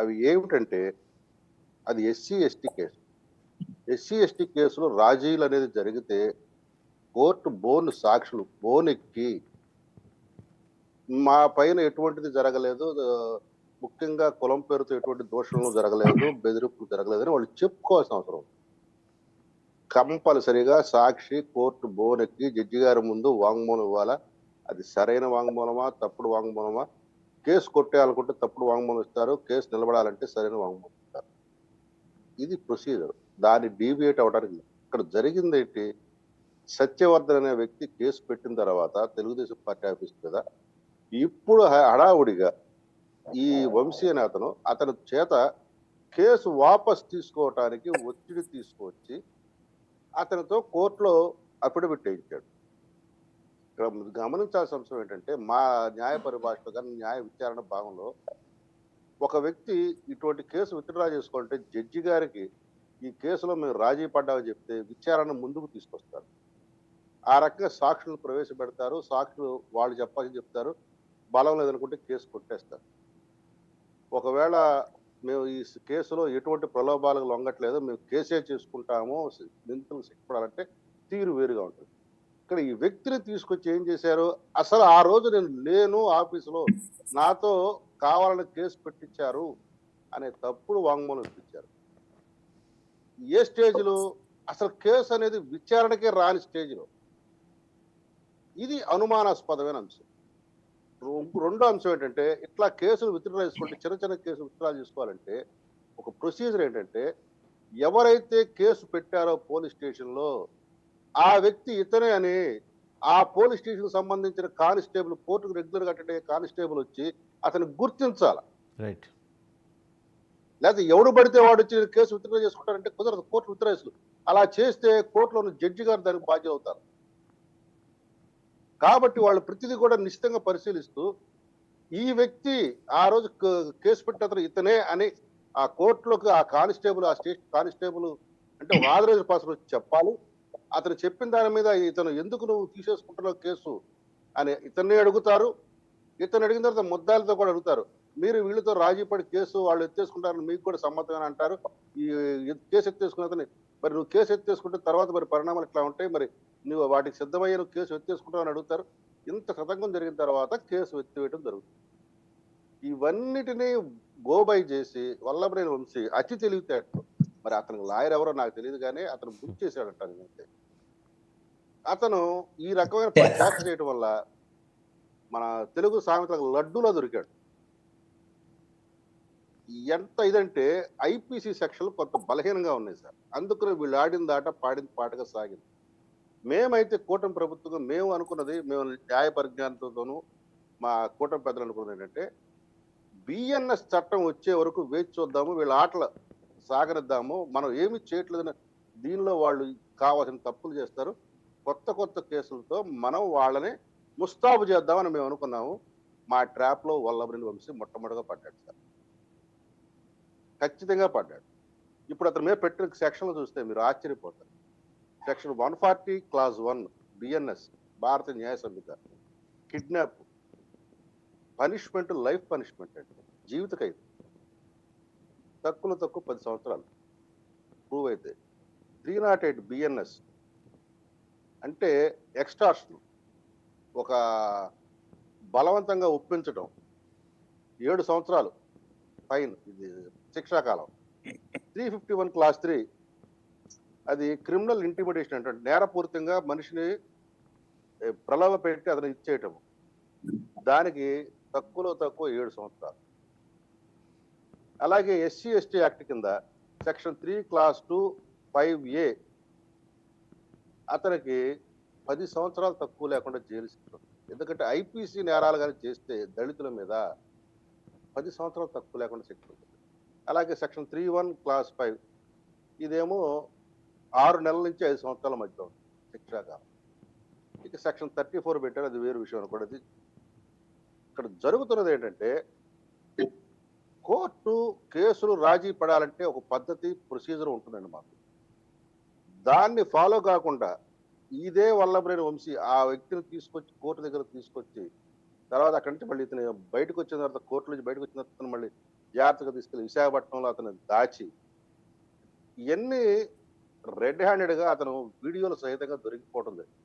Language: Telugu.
అవి ఏమిటంటే అది SC ST case. SC ST కేసులో రాజీలు అనేది జరిగితే కోర్టు బోను సాక్షులు బోనెక్కి మా పైన ఎటువంటిది జరగలేదు, ముఖ్యంగా కులం పేరుతో ఎటువంటి దోషణలు జరగలేదు, బెదిరింపులు జరగలేదు అని వాళ్ళు చెప్పుకోవాల్సిన అవసరం ఉంది. కంపల్సరిగా సాక్షి కోర్టు బోనెక్కి జడ్జి గారి ముందు వాంగ్మూలం ఇవ్వాలా. అది సరైన వాంగ్మూలమా తప్పుడు వాంగ్మూలమా, కేసు కొట్టేయాలనుకుంటే తప్పుడు వాంగ్మూలం ఇస్తారు, కేసు నిలబడాలంటే సరైన వాంగ్మూలం ఇస్తారు. ఇది ప్రొసీజర్. దాన్ని డీవియేట్ అవడానికి ఇక్కడ జరిగింది ఏంటి, సత్యవర్ధన్ అనే వ్యక్తి కేసు పెట్టిన తర్వాత తెలుగుదేశం పార్టీ ఆఫీస్ మీద ఇప్పుడు హడావుడిగా ఈ వంశీ అనే అతని చేత కేసు వాపస్ తీసుకోవటానికి ఒత్తిడి తీసుకువచ్చి అతనితో కోర్టులో అఫిడవిట్ వేయించాడు. ఇక్కడ గమనించాల్సిన అంశం ఏంటంటే, మా న్యాయ పరిభాషలో కానీ న్యాయ విచారణ భాగంలో ఒక వ్యక్తి ఇటువంటి కేసు విత్డ్రా చేసుకోవాలంటే జడ్జి గారికి ఈ కేసులో మేము రాజీ పడ్డామని చెప్తే విచారణ ముందుకు తీసుకొస్తారు. ఆ రకంగా సాక్షులను ప్రవేశపెడతారు, సాక్షులు వాళ్ళు చెప్పాలని చెప్తారు, బలం లేదనుకుంటే కేసు కొట్టేస్తారు. ఒకవేళ మేము ఈ కేసులో ఎటువంటి ప్రలోభాలకు లొంగట్లేదు, మేము కేసే చేసుకుంటాము, నిందితులకు శిక్షపడాలంటే తీరు వేరుగా ఉంటుంది. ఇక్కడ ఈ వ్యక్తిని తీసుకొచ్చి ఏం చేశారు, అసలు ఆ రోజు నేను లేను ఆఫీసులో, నాతో కావాలని కేసు పెట్టించారు అనే తప్పుడు వాంగ్మూలం ఇప్పించారు. ఏ స్టేజ్లో, అసలు కేసు అనేది విచారణకే రాని స్టేజ్లో. ఇది అనుమానాస్పదమైన అంశం. రెండో అంశం ఏంటంటే, ఇట్లా కేసులు విత్డ్రా చేసుకుంటే, చిన్న చిన్న కేసులు విత్డ్రా చేసుకోవాలంటే ఒక ప్రొసీజర్ ఏంటంటే, ఎవరైతే కేసు పెట్టారో పోలీస్ స్టేషన్లో ఆ వ్యక్తి ఇతనే అని ఆ పోలీస్ స్టేషన్ సంబంధించిన కానిస్టేబుల్, కోర్టుకు రెగ్యులర్ గా అటెండ్ అయ్యే కానిస్టేబుల్ వచ్చి అతను గుర్తించాలి. రైట్. లేకపోతే ఎవడు పడితే వాడు వచ్చి కేసు విత్డ్రా చేసుకుంటారంటే కుదరదు. కోర్టు విత్డ్రా చేసుకుంటారు. అలా చేస్తే కోర్టులో ఉన్న జడ్జి గారు దానికి బాధ్యత అవుతారు. కాబట్టి వాళ్ళు ప్రతిదీ కూడా నిశ్చితంగా పరిశీలిస్తూ ఈ వ్యక్తి ఆ రోజు కేసు పెట్టిన ఇతనే అని ఆ కోర్టులోకి ఆ కానిస్టేబుల్, ఆ స్టేషన్ కానిస్టేబుల్ అంటే ఒక ఆథరైజ్డ్ పర్సన్ వచ్చి చెప్పాలి. అతను చెప్పిన దాని మీద ఇతను ఎందుకు నువ్వు తీసేసుకుంటున్నావు కేసు అని ఇతన్ని అడుగుతారు. ఇతను అడిగిన తర్వాత ముద్దాలతో కూడా అడుగుతారు, మీరు వీళ్ళతో రాజీ పడి కేసు వాళ్ళు ఎత్తేసుకుంటారని మీకు కూడా సమ్మతమని అంటారు. ఈ కేసు ఎత్తేసుకున్న మరి నువ్వు కేసు ఎత్తేసుకుంటే తర్వాత మరి పరిణామాలు ఇట్లా ఉంటాయి, మరి నువ్వు వాటికి సిద్ధమయ్యే నువ్వు కేసు ఎత్తేసుకుంటావు అని అడుగుతారు. ఇంత శతంగం జరిగిన తర్వాత కేసు ఎత్తివేయడం జరుగుతుంది. ఇవన్నిటినీ గోబై చేసి వల్లభనేని వంశీ అతి తెలివితేటలు, మరి అతనికి లాయర్ ఎవరో నాకు తెలియదు కానీ అతను బుక్ చేశాడంట. నేనైతే అతను ఈ రకమైన ప్రచారం చేయడం వల్ల మన తెలుగు సామెతలకు లడ్డూలో దొరికాడు. ఎంత ఇదంటే ఐపీసీ సెక్షన్లు కొంత బలహీనంగా ఉన్నాయి సార్. అందుకని వీళ్ళు ఆడిన దాట పాడిన పాటగా సాగింది. మేమైతే కూటమి ప్రభుత్వంగా మేము అనుకున్నది, మేము న్యాయ పరిజ్ఞానంతోనూ మా కూటమి పెద్దలు అనుకున్నది ఏంటంటే, బిఎన్ఎస్ చట్టం వచ్చే వరకు వేచి చూద్దాము, వీళ్ళ ఆటలు సాగనిద్దాము, మనం ఏమి చేయట్లేదని. దీనిలో వాళ్ళు కావాల్సిన తప్పులు చేస్తారు, కొత్త కొత్త కేసులతో మనం వాళ్ళని ముస్తాబు చేద్దామని మేము అనుకున్నాము. మా ట్రాప్లో వల్లభనేని వంశీ మొట్టమొదటిగా పడ్డాడు సార్, ఖచ్చితంగా పడ్డాడు. ఇప్పుడు అతని మీద పెట్టిన సెక్షన్లు చూస్తే మీరు ఆశ్చర్యపోతారు. సెక్షన్ 140 క్లాజ్ 1 బిఎన్ఎస్ భారత న్యాయ సంహిత, కిడ్నాప్ పనిష్మెంట్ లైఫ్ పనిష్మెంట్ అండి, జీవిత ఖైదు, తక్కువ 10 సంవత్సరాలు ప్రూవ్ అయితే. 308 బిఎన్ఎస్ అంటే ఎక్స్టార్షన్, ఒక బలవంతంగా ఒప్పించడం, 7 సంవత్సరాలు ఫైన్, ఇది శిక్షాకాలం. 351 క్లాస్ 3 అది క్రిమినల్ ఇంటిమిడేషన్ అంటే నేరపూరితంగా మనిషిని ప్రలోభ పెట్టి అతను ఇచ్చేయటం, దానికి తక్కువ 7 సంవత్సరాలు. అలాగే ఎస్సీ ఎస్టీ యాక్ట్ కింద సెక్షన్ 3 క్లాస్ 2 5A అతనికి 10 సంవత్సరాలు తక్కువ లేకుండా జైలు శిక్ష. ఎందుకంటే ఐపీసీ నేరాలు కానీ చేస్తే దళితుల మీద 10 సంవత్సరాలు తక్కువ లేకుండా శిక్ష ఉంటుంది. అలాగే సెక్షన్ 3(1) క్లాస్ 5 ఇదేమో 6 నెలల నుంచి 5 సంవత్సరాల మధ్య ఉంది శిక్షాకాలం. ఇక సెక్షన్ 34 పెట్టారు, అది వేరు విషయం అనుకోండి. ఇక్కడ జరుగుతున్నది ఏంటంటే, కోర్టు కేసులు రాజీ పడాలంటే ఒక పద్ధతి ప్రొసీజర్ ఉంటుందండి మాకు. దాన్ని ఫాలో కాకుండా ఇదే వల్లభనేని వంశీ ఆ వ్యక్తిని తీసుకొచ్చి కోర్టు దగ్గర తీసుకొచ్చి తర్వాత అక్కడి నుంచి మళ్ళీ ఇతను బయటకు వచ్చిన తర్వాత, కోర్టు నుంచి బయటకు వచ్చిన తర్వాత మళ్ళీ జాగ్రత్తగా తీసుకెళ్లి విశాఖపట్నంలో అతను దాచి ఇవన్నీ రెడ్ హ్యాండెడ్ గా అతను వీడియోలు సహితంగా దొరికిపోవడం జరిగింది.